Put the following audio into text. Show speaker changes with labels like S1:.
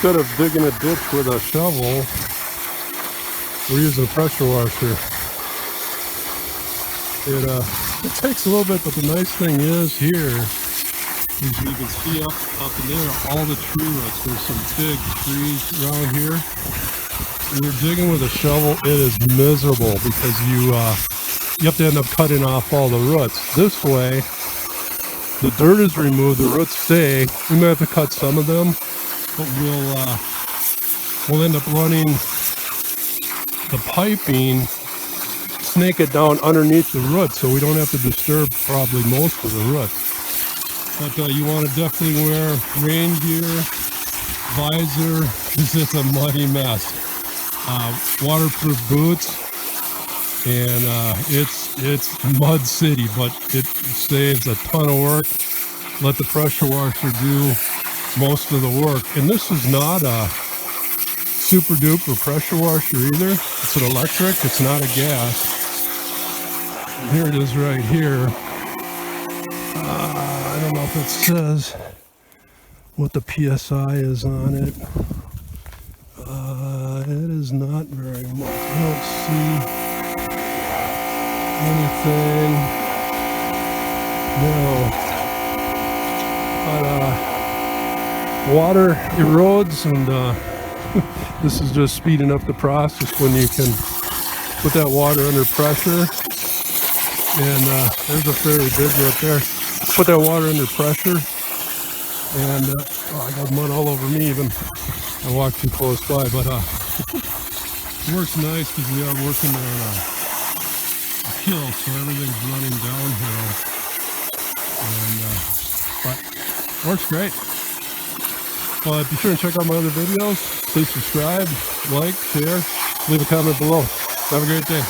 S1: instead of digging a ditch with a shovel, we're using a pressure washer. It takes a little bit, but the nice thing is here, as you can see up in there, all the tree roots. There's some big trees around here. When you're digging with a shovel, it is miserable because you have to end up cutting off all the roots. This way, the dirt is removed, the roots stay. We may have to cut some of them, but we'll end up running the piping, snake it down underneath the roots, so we don't have to disturb probably most of the roots. But you want to definitely wear rain gear, visor, because it's a muddy mess. Waterproof boots, and it's mud city, but it saves a ton of work. Let the pressure washer do most of the work. And this is not a super duper pressure washer either. It's an electric, it's not a gas. And here it is right here. I don't know if it says what the PSI is on it. It is not very much. I don't see anything. No. But water erodes, and this is just speeding up the process when you can put that water under pressure. And there's a fairly big root there. Put that water under pressure, and I got mud all over me even. I walked too close by, but it works nice because we are working on a hill, so everything's running downhill. And but it works great. Well, be sure and check out my other videos. Please subscribe, like, share, leave a comment below. Have a great day.